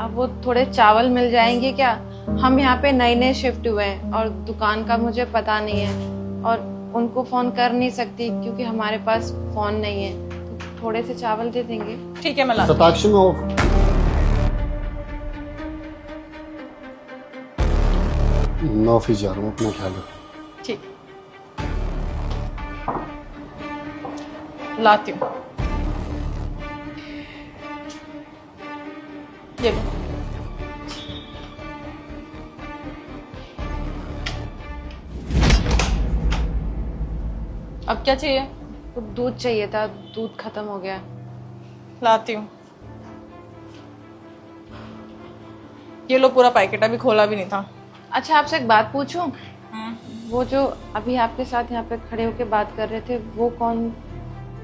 अब वो थोड़े चावल मिल जाएंगे क्या? हम यहाँ पे नए नए शिफ्ट हुए हैं और दुकान का मुझे पता नहीं है और उनको फोन कर नहीं सकती क्योंकि हमारे पास फोन नहीं है। तो थोड़े से चावल दे देंगे। ठीक है, मैं ला दूँ। शताक्षी मैं ऑफिस जा रहा हूँ, अपना ख्याल रखो। ठीक, लाती हूँ। ये लो। अब क्या चाहिए? तो दूध चाहिए था, दूध खत्म हो गया। लाती हूँ। ये लो पूरा पैकेट, अभी खोला भी नहीं था। अच्छा, आपसे एक बात पूछूं? वो जो अभी आपके साथ यहाँ पे खड़े होके बात कर रहे थे वो कौन?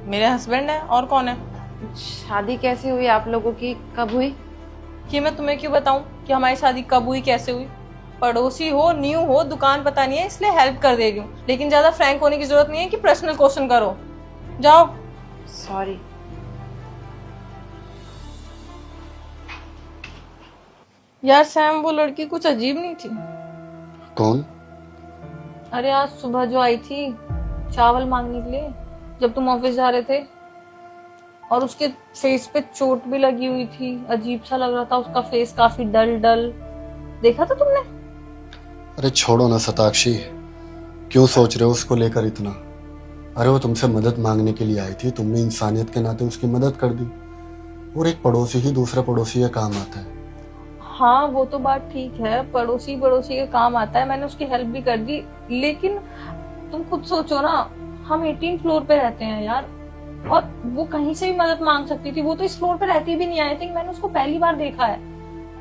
मेरे हस्बैंड है, और कौन है? शादी कैसे हुई आप लोगों की, कब हुई? कि मैं तुम्हें क्यों बताऊं कि हमारी शादी कब हुई, कैसे हुई? पड़ोसी हो, न्यू हो, दुकान पता नहीं है इसलिए हेल्प कर दे रही हूँ, लेकिन ज्यादा फ्रैंक होने की जरूरत नहीं है कि पर्सनल क्वेश्चन करो। जाओ। सॉरी। यार सैम, वो लड़की कुछ अजीब नहीं थी? कौन? अरे आज सुबह जो आई थी चावल मांगने के लिए, जब तुम ऑफिस जा रहे थे, और उसके फेस पे चोट भी लगी हुई थी। अजीब सा लग रहा था उसका फेस, काफी डल डल। देखा था तुमने? अरे छोड़ो ना शताक्षी, क्यों सोच रहे हो उसको लेकर इतना? अरे वो तुमसे मदद मांगने के लिए आई थी, तुमने इंसानियत के नाते उसकी मदद कर दी। और एक पड़ोसी ही दूसरे पड़ोसी के काम आता है। हाँ वो तो बात ठीक है, पड़ोसी पड़ोसी के काम आता है, मैंने उसकी हेल्प भी कर दी, लेकिन तुम खुद सोचो ना, हम 18 फ्लोर पे रहते हैं यार, और वो कहीं से भी मदद मांग सकती थी। वो तो इस फ्लोर पे रहती भी नहीं, आई थिंक मैंने उसको पहली बार देखा है,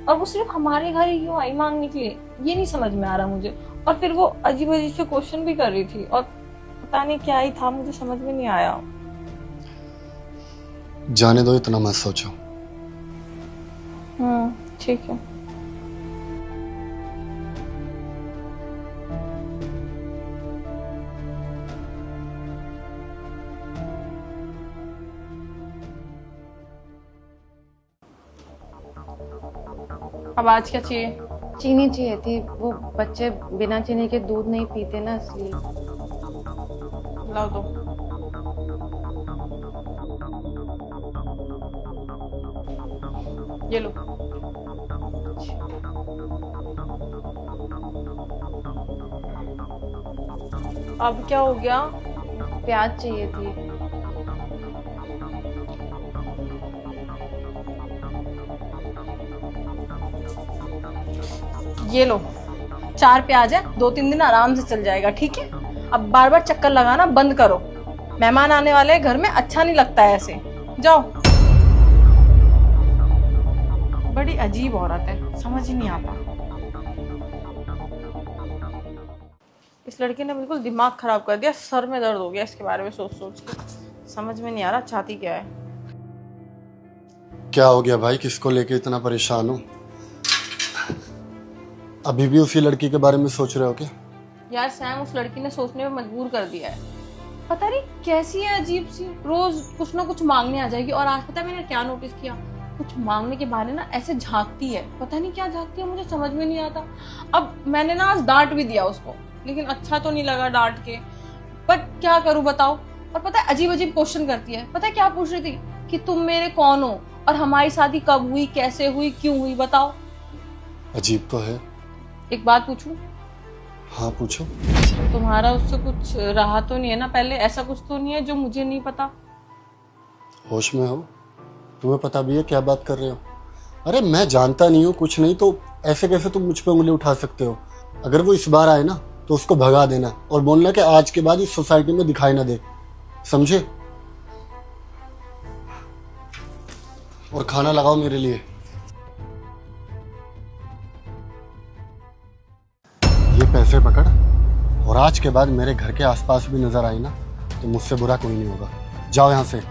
और वो सिर्फ हमारे घर ही क्यों आई मांगने के लिए, ये नहीं समझ में आ रहा मुझे। और फिर वो अजीब अजीब से क्वेश्चन भी कर रही थी, और पता नहीं क्या ही था, मुझे समझ में नहीं आया। जाने दो, इतना मत सोचो। ठीक है। अब आज क्या चाहिए? चीनी चाहिए थी, वो बच्चे बिना चीनी के दूध नहीं पीते ना, इसलिए। लाओ दो। ये लो। अब क्या हो गया? प्याज चाहिए थी। ये लो, 4 प्याज है, 2-3 दिन आराम से चल जाएगा, ठीक है? अब बार बार चक्कर लगाना बंद करो, मेहमान आने वाले हैं घर में, अच्छा नहीं लगता है ऐसे। जाओ। बड़ी अजीब औरत है, समझ ही नहीं आता। इस लड़की ने बिल्कुल दिमाग खराब कर दिया, सर में दर्द हो गया इसके बारे में सोच सोच के। समझ में नहीं आ रहा चाहती क्या है। क्या हो गया भाई, किसको लेके इतना परेशान हो? अभी भी उसी लड़की के बारे में सोच रहे हो क्या? यार सैम, उस लड़की ने सोचने में मजबूर कर दिया है। पता नहीं कैसी है, अजीब सी, रोज कुछ ना कुछ मांगने आ जाएगी। और आज पता है मैंने क्या नोटिस किया, कुछ मांगने के बहाने ना ऐसे झांकती है, पता नहीं क्या झांकती है, मुझे समझ में नहीं आता। अब मैंने ना आज डांट भी दिया उसको, लेकिन अच्छा तो नहीं लगा डांट के, बट क्या करूं बताओ। और पता है अजीब अजीब क्वेश्चन करती है। पता है क्या पूछ रही थी कि तुम मेरे कौन हो, और हमारी शादी कब हुई, कैसे हुई, क्यों हुई, बताओ। अजीब तो है। एक बात पूछूं? हाँ पूछो। तुम्हारा उससे कुछ रहा तो नहीं है ना पहले? ऐसा कुछ तो नहीं है जो मुझे नहीं पता? होश में हो? तुम्हें पता भी है क्या बात कर रहे हो? अरे मैं जानता नहीं हूँ कुछ नहीं, तो ऐसे कैसे तुम मुझ पे उंगली उठा सकते हो? अगर वो इस बार आए ना तो उसको भगा देना और बोलना कि आज के बाद इस सोसाइटी में दिखाई ना दे, समझे? और खाना लगाओ मेरे लिए। ये पैसे पकड़, और आज के बाद मेरे घर के आसपास भी नजर आई ना तो मुझसे बुरा कोई नहीं होगा। जाओ यहाँ से।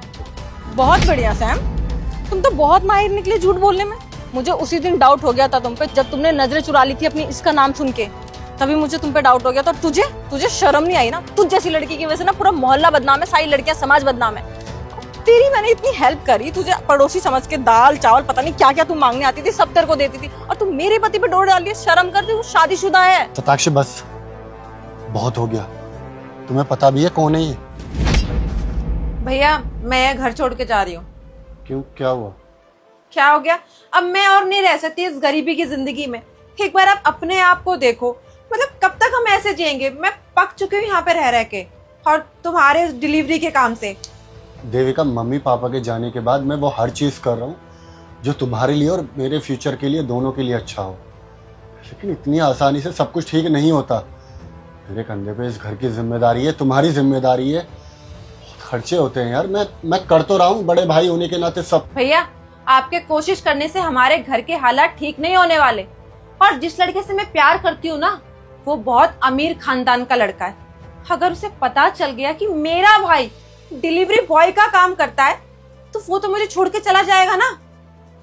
बहुत बढ़िया सैम, तुम तो बहुत माहिर निकले झूठ बोलने में। मुझे उसी दिन डाउट हो गया था तुम पे, जब तुमने नजरें चुरा ली थी अपनी इसका नाम सुन के, तभी मुझे तुम पे डाउट हो गया था। तुझे शर्म नहीं आई ना? तुझ जैसी लड़की की वजह से ना पूरा मोहल्ला बदनाम है, सारी लड़कियां समाज बदनाम है। तेरी मैंने इतनी हेल्प करी, तुझे पड़ोसी समझ के दाल चावल पता नहीं क्या क्या तू मांगने आती थी, सब तेरे को देती थी, और तू मेरे पति पे डोर डाल दी। शर्म कर, तू शादीशुदा है। शताक्षी बस, बहुत हो गया। तुम्हें पता भी है कौन है ये? भैया मैं ये घर छोड़ के जा रही हूँ। क्यों, क्या हुआ? क्या हो गया? अब मैं और नहीं रह सकती इस गरीबी की जिंदगी में। एक बार आप अपने आप को देखो, मतलब कब तक हम ऐसे जिएंगे? मैं पक चुकी हूँ यहाँ पे रह के, और तुम्हारे डिलीवरी के काम से। देविका, मम्मी पापा के जाने के बाद मैं वो हर चीज़ कर रहा हूँ जो तुम्हारे लिए और मेरे फ्यूचर के लिए, दोनों के लिए अच्छा हो, लेकिन इतनी आसानी से सब कुछ ठीक नहीं होता। मेरे कंधे पे इस घर की जिम्मेदारी है, तुम्हारी जिम्मेदारी है, बहुत खर्चे होते हैं यार। मैं कर तो रहा हूँ बड़े भाई होने के नाते सब। भैया आपके कोशिश करने से हमारे घर के हालात ठीक नहीं होने वाले, और जिस लड़के से मैं प्यार करती हूँ ना, वो बहुत अमीर खानदान का लड़का है। अगर उसे पता चल गया कि मेरा भाई डिलीवरी बॉय का काम करता है, तो वो तो मुझे छोड़ के चला जाएगा ना।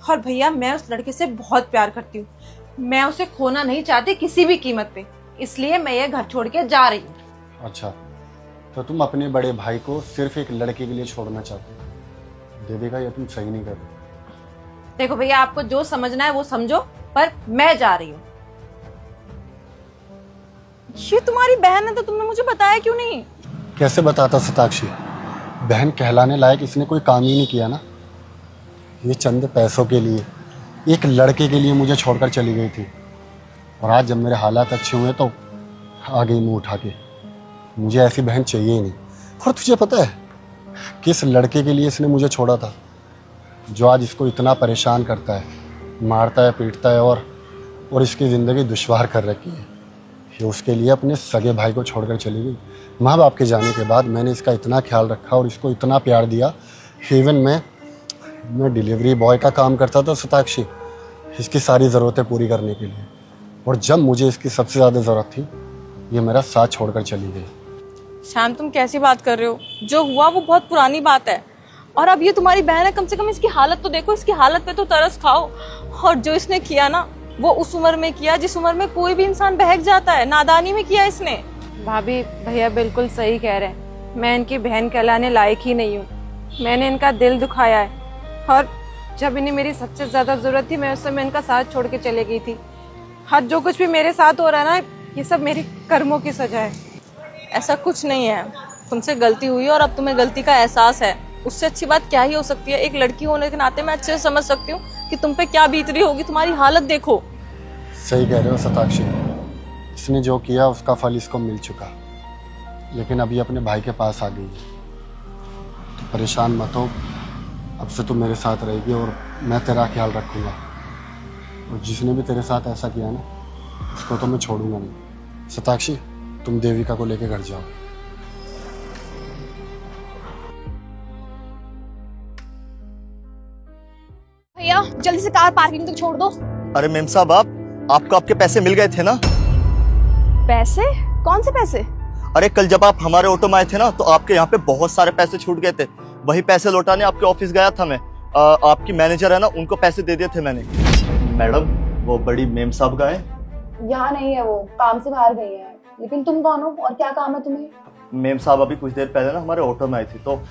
और भैया मैं उस लड़के से बहुत प्यार करती हूँ, मैं उसे खोना नहीं चाहती किसी भी कीमत पे, इसलिए मैं ये घर छोड़ के जा रही हूँ। अच्छा, तो तुम अपने बड़े भाई को सिर्फ एक लड़के के लिए छोड़ना चाहते हो? देविका, ये तुम सही नहीं कर रहे। देखो भैया, आपको जो समझना है वो समझो, पर मैं जा रही हूँ। ये तुम्हारी बहन है तो तुमने मुझे बताया क्यों नहीं? कैसे बताता शताक्षी, बहन कहलाने लायक इसने कोई काम ही नहीं किया ना। ये चंद पैसों के लिए, एक लड़के के लिए मुझे छोड़कर चली गई थी, और आज जब मेरे हालात अच्छे हुए तो आ गई मुंह उठा के। मुझे ऐसी बहन चाहिए ही नहीं। और तुझे पता है किस लड़के के लिए इसने मुझे छोड़ा था, जो आज इसको इतना परेशान करता है, मारता है, पीटता है, और इसकी ज़िंदगी दुश्वार कर रखी है। ये उसके लिए अपने सगे भाई को छोड़कर चली गई। माँ बाप के जाने के बाद मैंने इसका इतना ख्याल रखा और इसको इतना प्यार दिया। इवन मैं डिलीवरी बॉय का काम करता था शताक्षी, इसकी सारी ज़रूरतें पूरी करने के लिए, और जब मुझे इसकी सबसे ज़्यादा ज़रूरत थी, ये मेरा साथ छोड़कर चली गई। श्याम, तुम कैसी बात कर रहे हो? जो हुआ वो बहुत पुरानी बात है, और अब ये तुम्हारी बहन है, कम से कम इसकी हालत तो देखो, इसकी हालत पे तो तरस खाओ। और जो इसने किया ना, वो उस उम्र में किया जिस उम्र में कोई भी इंसान बहक जाता है, नादानी में किया इसने। भाभी, भैया बिल्कुल सही कह रहे हैं, मैं इनकी बहन कहलाने लायक ही नहीं हूँ। मैंने इनका दिल दुखाया है, और जब इन्हें मेरी सबसे ज्यादा जरूरत थी, मैं उस समय इनका साथ छोड़ के चले गई थी। आज जो कुछ भी मेरे साथ हो रहा है ना, ये सब मेरे कर्मों की सजा है। ऐसा कुछ नहीं है, तुमसे गलती हुई और अब तुम्हें गलती का एहसास है, उससे अच्छी बात क्या ही हो सकती है। एक लड़की होने के नाते मैं अच्छे से समझ सकती हूँ कि तुम पे क्या बीत रही होगी, तुम्हारी हालत देखो। सही कह रहे हो शताक्षी, इसने जो किया उसका फल इसको मिल चुका, लेकिन अभी अपने भाई के पास आ गई है। तो परेशान मत हो, अब से तू मेरे साथ रहेगी और मैं तेरा ख्याल रखूँगा, और जिसने भी तेरे साथ ऐसा किया ना, उसको तो मैं छोड़ूंगा नहीं। शताक्षी, तुम देविका को लेके घर जाओ। भैया जल्दी से कार पार्किंग तक छोड़ दो। अरे मेम साहब, आपको आपके पैसे मिल गए थे ना? पैसे? कौन से पैसे? अरे कल जब आप हमारे ऑटो में आए थे ना, तो आपके यहाँ पे बहुत सारे पैसे छूट गए थे। वही पैसे लौटाने आपके ऑफिस गया था मैं। आपकी मैनेजर है ना, उनको पैसे दे दिए थे मैंने। मैडम, वो बड़ी मेम साहब का है? यहाँ नहीं है, वो काम से बाहर गई है। लेकिन तुम कौन हो और क्या काम है तुम्हें? मेम साहब अभी कुछ देर पहले ना हमारे ऑटो में आई थी, तो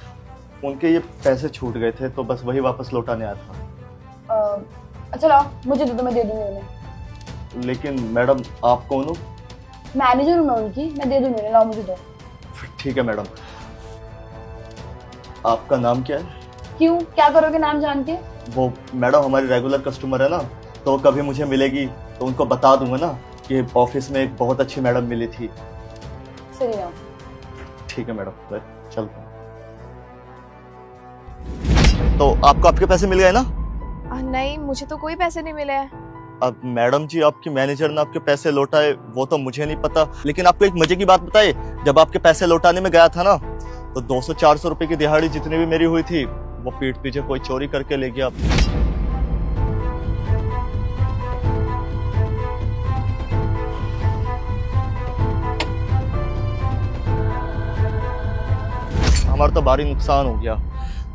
उनके ये पैसे छूट गए थे, तो बस वही वापस लौटाने आया था। अच्छा लाओ, मुझे दे दो, मैं दे दूंगी उन्हें। लेकिन मैडम, आप कौन हो? मैनेजर हूँ मैं उनकी, मैं दे दूंगी उन्हें। लाओ, मुझे दो। ठीक है मैडम। आपका नाम क्या है? क्यों, क्या करोगे नाम जान के? वो मैडम हमारी रेगुलर कस्टमर है ना, तो कभी मुझे मिलेगी तो उनको बता दूंगा ना कि ऑफिस में एक बहुत अच्छी मैडम मिली थी। सही है। ठीक है मैडम, मैं चलता हूँ। तो आपको आपके पैसे मिल गए ना? नहीं, मुझे तो कोई पैसे नहीं मिले हैं। अब मैडम जी, आपकी मैनेजर ने आपके पैसे लौटाए वो तो मुझे नहीं पता, लेकिन आपको एक मजे की बात बताए, जब आपके पैसे लौटाने में गया था ना, तो 200-400 रुपए की दिहाड़ी जितनी भी मेरी हुई थी, वो पीठ पीछे कोई चोरी करके ले गया। हमारा तो भारी नुकसान हो गया।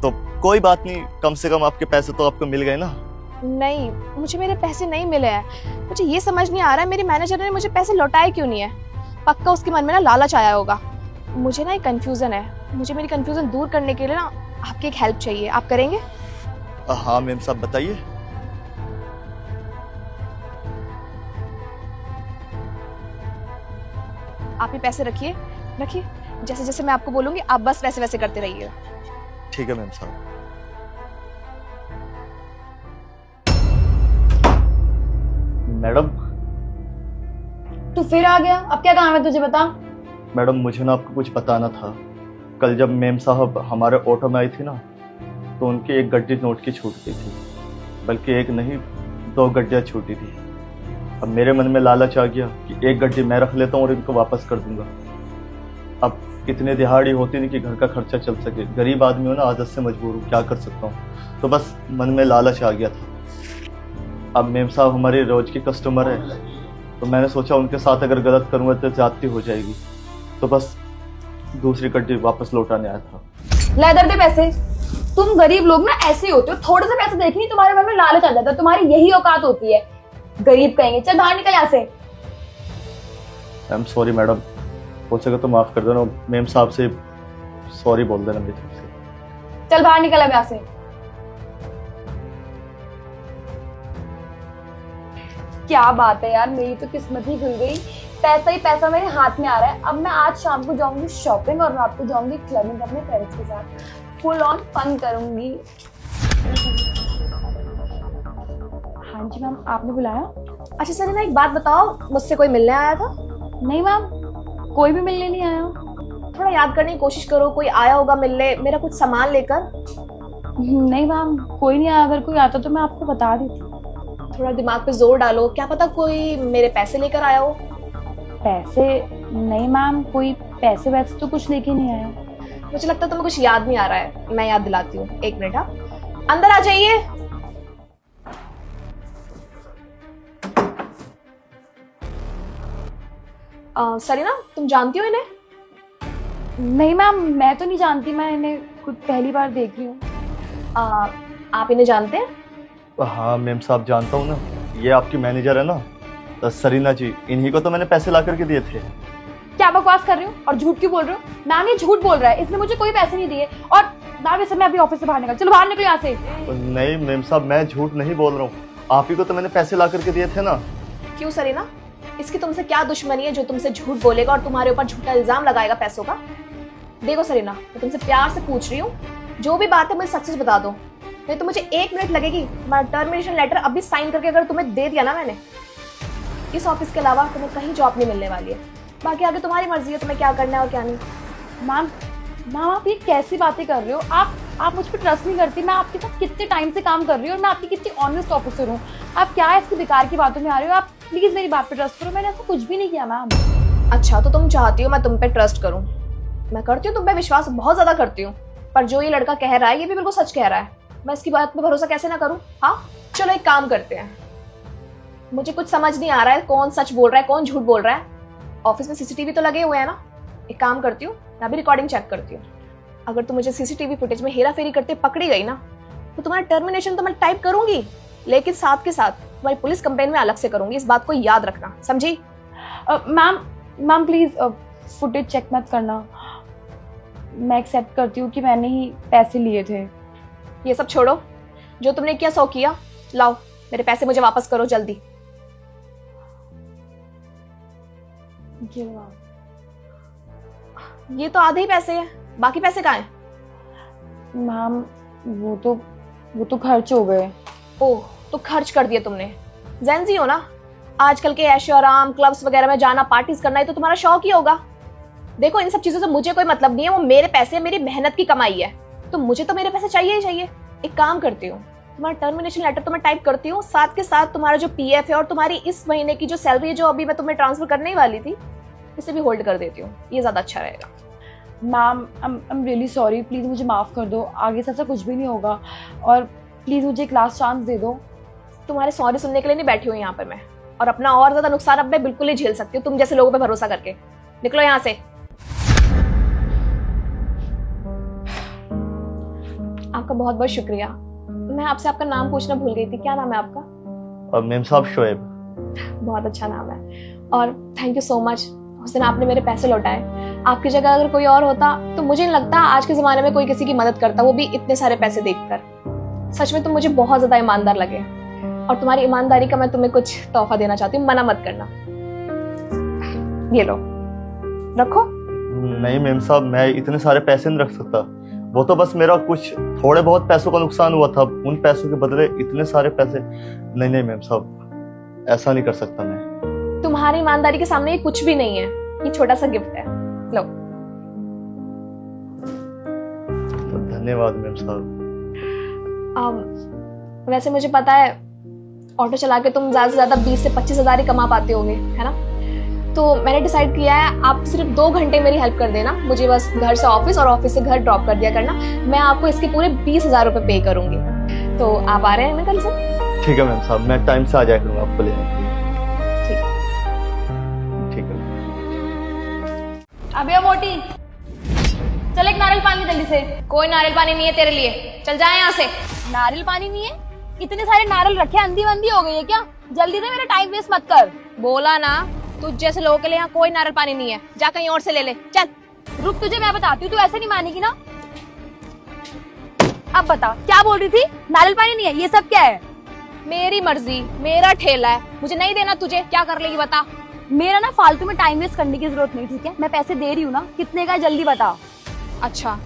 तो कोई बात नहीं, कम से कम आपके पैसे तो आपको मिल गए ना? नहीं, मुझे मेरे पैसे नहीं मिले हैं। मुझे ये समझ नहीं आ रहा है मेरी मैनेजर ने मुझे पैसे लौटाए क्यों नहीं है। पक्का उसके मन में ना लालच आया होगा। मुझे ना एक कंफ्यूजन है, मुझे मेरी कंफ्यूजन दूर करने के लिए ना आपकी एक हेल्प चाहिए, आप करेंगे? हाँ मैम साहब बताइए। आप ये पैसे रखिए, रखिए। जैसे जैसे मैं आपको बोलूंगी आप बस वैसे वैसे करते रहिएगा। ठीक है मैम साहब। मैडम तू फिर आ गया, अब क्या काम है तुझे, बता। मैडम मुझे ना आपको कुछ बताना था। कल जब मैम साहब हमारे ऑटो में आई थी ना, तो उनकी एक गड्डी नोट की छूट गई थी, बल्कि एक नहीं 2 गड्डियाँ छूटी थी। अब मेरे मन में लालच आ गया कि एक गड्डी मैं रख लेता हूँ और इनको वापस कर दूंगा। अब इतने दिहाड़ी होती नहीं कि घर का खर्चा चल सके, गरीब आदमी हो ना, आदत से मजबूर हूँ, क्या कर सकता हूँ। तो बस मन में लालच आ गया था। अब मैम साहब हमारे रोज की कस्टमर है, तो मैंने सोचा उनके साथ अगर गलत करूँगा तो ज्यादती हो जाएगी, तो बस दूसरी गड्डी वापस लौटाने आया था। ला इधर दे पैसे। तुम गरीब लोग ना ऐसे ही होते हो, थोड़े से पैसे देखनी तुम्हारे मन में लालच आ जाता है, तुम्हारी यही औकात होती है, गरीब कहेंगे। चल बाहर निकल यहाँ से। आई एम सॉरी मैडम, हो सके तो माफ कर देना। मैम साहब से सॉरी बोल देना मेरी तरफ से। चल बाहर निकल अब यहाँ से। क्या बात है यार, मेरी तो किस्मत ही खुल गई। पैसा ही पैसा मेरे हाथ में आ रहा है। अब मैं आज शाम को जाऊंगी शॉपिंग और रात को जाऊंगी क्लबिंग अपने फ्रेंड्स के साथ, फुल ऑन फन करूंगी। हाँ जी मैम, आपने बुलाया? अच्छा सरीना, एक बात बताओ, मुझसे कोई मिलने आया था? नहीं मैम, कोई भी मिलने नहीं आया। थोड़ा याद करने की कोशिश करो, कोई आया होगा मिलने मेरा कुछ सामान लेकर। नहीं मैम, कोई नहीं आया। अगर कोई आता तो मैं आपको बता देती। थोड़ा दिमाग पे जोर डालो, क्या पता कोई मेरे पैसे लेकर आया हो। पैसे? नहीं मैम, कोई पैसे वैसे तो कुछ लेके नहीं आया। मुझे लगता है तुम्हें कुछ याद नहीं आ रहा है, मैं याद दिलाती हूँ। एक मिनट, हाँ अंदर आ जाइए। सरीना, तुम जानती हो इन्हें? नहीं मैम, मैं तो नहीं जानती, मैं इन्हें खुद पहली बार देख रही हूँ। आप इन्हें जानते हैं? हाँ मैम साहब जानता हूँ ना, ये आपकी मैनेजर है ना, तो सरीना जी, इन्हीं को तो मैंने पैसे ला करके दिए थे। क्या बकवास कर रहे हो और झूठ क्यों बोल रहे हो? मैम ये झूठ बोल रहा है, इसने मुझे कोई पैसे नहीं दिए। और मैम इस समय अभी ऑफिस से बाहर निकल, चलो बाहर निकलो यहाँ से। नहीं मैम साहब, मैं झूठ नहीं बोल रहा हूँ, आप ही को तो मैंने पैसे ला करके दिए थे ना। क्यों सरीना, इसकी तुमसे क्या दुश्मनी है जो तुमसे झूठ बोलेगा और तुम्हारे ऊपर झूठा इल्जाम लगाएगा पैसों का? देखो सरीना, मैं तुमसे प्यार से पूछ रही हूँ, जो भी बात है मुझे सच सच बता दो, नहीं तो मुझे 1 मिनट लगेगी। तुम्हारा टर्मिनेशन लेटर अभी साइन करके अगर तुम्हें दे दिया ना मैंने, इस ऑफिस के अलावा तुम्हें कहीं जॉब नहीं मिलने वाली है। बाकी आगे तुम्हारी मर्जी है तुम्हें क्या करना है और क्या नहीं। मैम आप ये कैसी बातें कर रहे हो? आप मुझ पर ट्रस्ट नहीं करती। मैं आपके साथ कितने टाइम से काम कर रही हूँ और मैं आपकी कितनी ऑनेस्ट ऑफिसर हूँ। आप क्या ऐसी बेकार की बातों में आ रहे हो? आप प्लीज मेरी बात पे ट्रस्ट करो, मैंने ऐसा कुछ भी नहीं किया मैम। अच्छा, तो तुम चाहती हो मैं तुम पे ट्रस्ट करूं? मैं करती हूँ तुम पे विश्वास, बहुत ज्यादा करती हूँ, पर जो ये लड़का कह रहा है ये भी बिल्कुल सच कह रहा है। मैं इसकी बात पे भरोसा कैसे ना करूँ? हाँ चलो एक काम करते हैं, मुझे कुछ समझ नहीं आ रहा है कौन सच बोल रहा है कौन झूठ बोल रहा है। ऑफिस में सीसीटीवी तो लगे हुए हैं ना, एक काम करती हूँ मैं अभी रिकॉर्डिंग चेक करती हूँ। अगर तुम मुझे सीसीटीवी फुटेज में हेरा फेरी करते पकड़ी गई ना, तो तुम्हारा टर्मिनेशन तो मैं टाइप करूंगी, लेकिन साथ के साथ तुम्हारी पुलिस कंप्लेन में अलग से करूंगी, इस बात को याद रखना, समझी? मैम प्लीज फुटेज चेक मत करना। मैं एक्सेप्ट करती हूँ कि मैंने ही पैसे लिए थे। ये सब छोड़ो, जो तुमने किया सो किया, लाओ मेरे पैसे मुझे वापस करो जल्दी। ये तो आधे ही पैसे हैं, बाकी पैसे कहाँ हैं? मैम वो तो खर्च हो गए। ओह, तो खर्च कर दिए तुमने। जेंजी हो ना, आजकल के ऐशो आराम क्लब्स वगैरह में जाना, पार्टीज करना है तो तुम्हारा शौक ही होगा। देखो इन सब चीजों से मुझे कोई मतलब नहीं है, वो मेरे पैसे मेरी मेहनत की कमाई है, तो मुझे तो मेरे पैसे चाहिए ही चाहिए। एक काम करती हूँ, तुम्हारा टर्मिनेशन लेटर तो मैं टाइप करती हूँ, साथ के साथ तुम्हारा जो पीएफ है और तुम्हारी इस महीने की जो सैलरी है जो अभी मैं तुम्हें ट्रांसफर करने ही वाली थी, इसे भी होल्ड कर देती हूँ, ये ज्यादा अच्छा रहेगा। Ma'am I am really sorry, please मुझे माफ कर दो, आगे से ऐसा कुछ भी नहीं होगा और प्लीज मुझे एक लास्ट चांस दे दो। तुम्हारे सॉरी सुनने के लिए नहीं बैठी हूँ यहाँ पर मैं, और अपना और ज्यादा नुकसान अब मैं बिल्कुल नहीं झेल सकती हूँ तुम जैसे लोगों पे भरोसा करके। निकलो यहाँ से। आपका बहुत बहुत शुक्रिया। मैं आपसे आपका नाम पूछना भूल गई थी, क्या नाम है आपका? और मैम साहब शोएब। बहुत अच्छा नाम है, और थैंक यू सो मच। उस दिन आपने मेरे पैसे लौटाए। आपकी जगह अगर कोई और होता तो मुझे नहीं लगता आज के ज़माने में कोई किसी की मदद करता, वो भी इतने सारे पैसे देखकर। सच में तुम मुझे बहुत ज़्यादा ईमानदार लगे, और तुम्हारी ईमानदारी का मैं तुम्हें कुछ तोहफा देना चाहती हूँ, मना मत करना। ये लो, रखो। नहीं मैम साहब, मैं इतने सारे पैसे नहीं रख सकता। वो तो बस मेरा कुछ थोड़े बहुत पैसों का नुकसान हुआ था, उन पैसों के बदले इतने सारे पैसे। नहीं नहीं मैम साहब, ऐसा नहीं कर सकता मैं। तुम्हारी ईमानदारी के सामने ये कुछ भी नहीं है, ये छोटा सा गिफ्ट है, लो। तो धन्यवाद मैम साहब। वैसे मुझे पता है ऑटो चला के तुम ज्यादा से ज्यादा 20 से 25 हजार ही कमा पाते होगे, है ना? तो मैंने डिसाइड किया है आप सिर्फ 2 घंटे मेरी हेल्प कर देना, मुझे बस घर से ऑफिस और ऑफिस से घर ड्रॉप कर दिया करना। मैं आपको इसके पूरे 20,000 रुपए पे करूंगी। तो आप आ रहे हैं ना कल से? ठीक है मैम साहब, मैं टाइम से आ जाया करूँगा आपको लेने के लिए। ठीक है। अबे मोटी, चल एक नारियल पानी जल्दी से। कोई नारियल पानी नहीं है तेरे लिए, चल जाए यहाँ से। नारियल पानी नहीं है? इतने सारे नारियल रखे, अंधी वंधी हो गई है क्या? जल्दी से, मेरा टाइम वेस्ट मत कर। बोला ना, तुझ जैसे लोगों के लिए यहाँ कोई नारियल पानी नहीं है, जा कहीं और से ले ले, चल। रुक, तुझे मैं बताती हूँ, तू ऐसे नहीं मानेगी ना। अब बता, क्या बोल रही थी? नारियल पानी नहीं है, ये सब क्या है? मेरी मर्जी, मेरा ठेला है, मुझे नहीं देना तुझे, क्या कर लेगी बता। मेरा ना फालतू में टाइम वेस्ट करने की जरूरत नहीं, ठीक है? मैं पैसे दे रही हूँ ना, कितने का है जल्दी बता। अच्छा,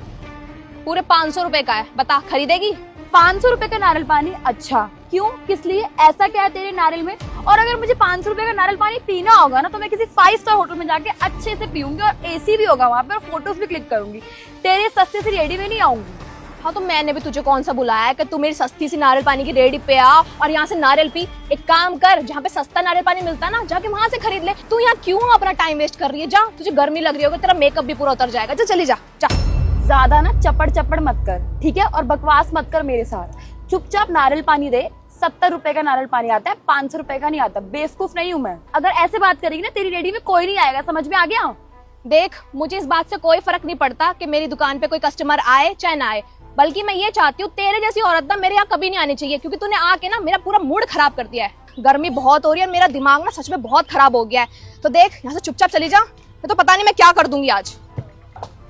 पूरे 500 रुपए का है, बता खरीदेगी? 500 रुपए का नारियल पानी? अच्छा, क्यों, किस लिए, ऐसा क्या है तेरे नारियल में? और अगर मुझे 500 रुपए का नारियल पानी पीना होगा ना, तो मैं किसी 5 स्टार होटल में जाके अच्छे से पीऊंगी, और एसी भी होगा वहां पे, और फोटोज भी क्लिक करूंगी। तेरे सस्ते से रेडी में नहीं आऊंगी। हाँ, तो मैंने भी तुझे कौन सा बुलाया है कि तू मेरी सस्ती सी नारियल पानी की रेडी पे आ और यहाँ से नारियल पी। एक काम कर, जहाँ पे सस्ता नारियल पानी मिलता है ना, जाके वहां से खरीद ले। तू यहाँ क्यों अपना टाइम वेस्ट कर रही है? जा, तुझे गर्मी लग रही होगी, तेरा मेकअप भी पूरा उतर जाएगा। जा, चली जा, जा। ज्यादा ना चपड़ चपड़ मत कर, ठीक है? और बकवास मत कर मेरे साथ। चुपचाप नारियल पानी दे। 70 रुपए का नारियल पानी आता है, 500 रुपए का नहीं आता। बेवकूफ नहीं हूं मैं। अगर ऐसे बात करेगी ना, तेरी रेडी में कोई नहीं आएगा, समझ में आ गया? देख, मुझे इस बात से कोई फर्क नहीं पड़ता कि मेरी दुकान पे कोई कस्टमर आए चाहे ना आए, बल्कि मैं ये चाहती हूँ तेरे जैसी औरत ना मेरे यहाँ कभी नहीं आनी चाहिए, क्योंकि तूने आके ना मेरा पूरा मूड खराब कर दिया है। गर्मी बहुत हो रही है, मेरा दिमाग ना सच में बहुत खराब हो गया है। तो देख, यहाँ से चुपचाप चली जा, मैं तो पता नहीं मैं क्या कर दूंगी आज।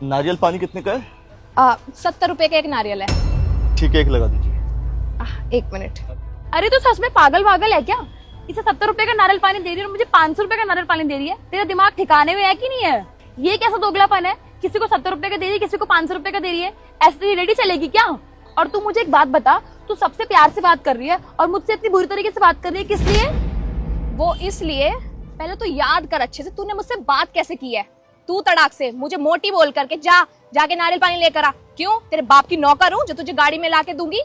नारियल पानी कितने का है? 70 रुपए का एक नारियल है। ठीक है, एक लगा दीजिए। 1 मिनट। अरे तो सच में पागल वागल है क्या? इसे 70 रुपए का नारियल पानी दे रही है और मुझे 500 रुपए का नारियल पानी दे रही है। तेरा दिमाग ठिकाने में है कि नहीं है? ये कैसा दोगलापन है? किसी को 70 रुपए का दे रही है, किसी को 500 रुपए का दे रही है। ऐसे रेडी चलेगी क्या? और तू मुझे एक बात बता, तू सबसे प्यार से बात कर रही है और मुझसे इतनी बुरी तरीके से बात कर रही है, किस लिए? वो इसलिए, पहले तो याद कर अच्छे से तूने मुझसे बात कैसे की है। तू तड़ाक से मुझे मोटी बोल करके जाके नारियल पानी लेकर आ। क्यों? तेरे बाप की नौकर हूँ जो तुझे गाड़ी में लाके दूंगी?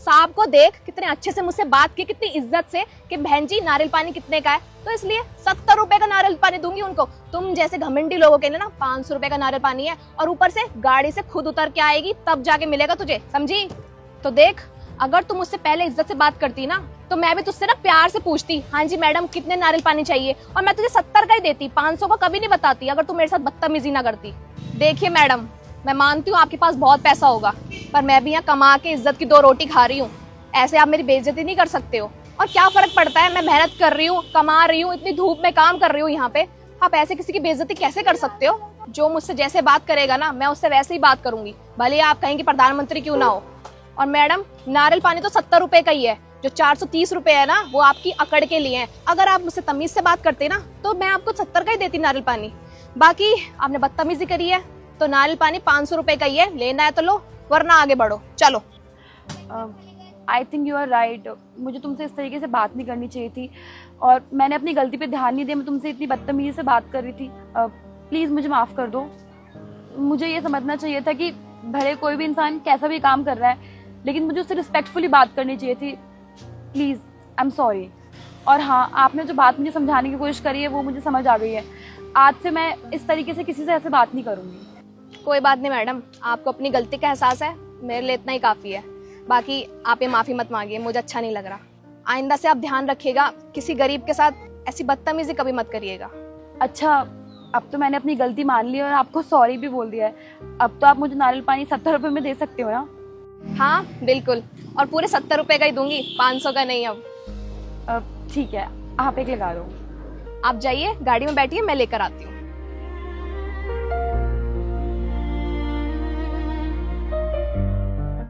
साहब को देख कितने अच्छे से मुझसे बात की, कितनी इज्जत से कि बहन जी नारियल पानी कितने का है, तो इसलिए 70 रुपए का नारियल पानी दूंगी उनको। तुम जैसे घमंडी लोगों के लिए ना 500 रुपए का नारियल पानी है, और ऊपर से गाड़ी से खुद उतर के आएगी तब जाके मिलेगा तुझे, समझी? तो देख, अगर तुम मुझसे पहले इज्जत से बात करती ना, तो मैं भी तुझसे ना प्यार से पूछती, हाँ जी मैडम कितने नारियल पानी चाहिए, और मैं तुझे 70 का ही देती, 500 का कभी नहीं बताती, अगर तुम मेरे साथ बदतमीजी ना करती। देखिए मैडम, मैं मानती हूँ आपके पास बहुत पैसा होगा, पर मैं भी यहाँ कमा के इज्जत की 2 रोटी खा रही हूँ। ऐसे आप मेरी बेइज्जती नहीं कर सकते हो। और क्या फर्क पड़ता है, मैं मेहनत कर रही हूँ, कमा रही हूँ, इतनी धूप में काम कर रही हूँ यहाँ पे, आप ऐसे किसी की बेइज्जती कैसे कर सकते हो? जो मुझसे जैसे बात करेगा ना, मैं उससे वैसे ही बात करूंगी, भले आप कहेंगे प्रधानमंत्री क्यों ना हो। और मैडम, नारियल पानी तो 70 रुपए का ही है, जो 430 रुपए है ना, वो आपकी अकड़ के लिए है। अगर आप मुझसे तमीज से बात करते ना, तो मैं आपको 70 का ही देती नारियल पानी। बाकी आपने बदतमीजी करी है, तो नारियल पानी 500 रुपए का ही है, लेना है तो लो, वरना आगे बढ़ो, चलो। I think you are right. मुझे तुमसे इस तरीके से बात नहीं करनी चाहिए थी, और मैंने अपनी गलती पे ध्यान नहीं दिया। मैं तुमसे इतनी बदतमीजी से बात कर रही थी। प्लीज़ मुझे माफ़ कर दो। मुझे ये समझना चाहिए था कि भले कोई भी इंसान कैसा भी काम कर रहा है, लेकिन मुझे उससे रिस्पेक्टफुली बात करनी चाहिए थी। Please, I am sorry. और हाँ, आपने जो बात मुझे समझाने की कोशिश करी है, वो मुझे समझ आ गई है। आज से मैं इस तरीके से किसी से ऐसे बात नहीं करूँगी। कोई बात नहीं मैडम, आपको अपनी गलती का एहसास है, मेरे लिए इतना ही काफ़ी है। बाकी आप ये माफ़ी मत मांगिए, मुझे अच्छा नहीं लग रहा। आइंदा से आप ध्यान रखिएगा, किसी गरीब के साथ ऐसी बदतमीजी कभी मत करिएगा। अच्छा, अब तो मैंने अपनी गलती मान ली और आपको सॉरी भी बोल दिया है। अब तो आप मुझे नारियल पानी 70 रुपए में दे सकते हो ना? हाँ बिल्कुल, और पूरे 70 रुपए का ही दूंगी, 500 का नहीं। अब ठीक है, आप एक लगा दो। आप जाइए, गाड़ी में बैठिए, मैं लेकर आती हूँ।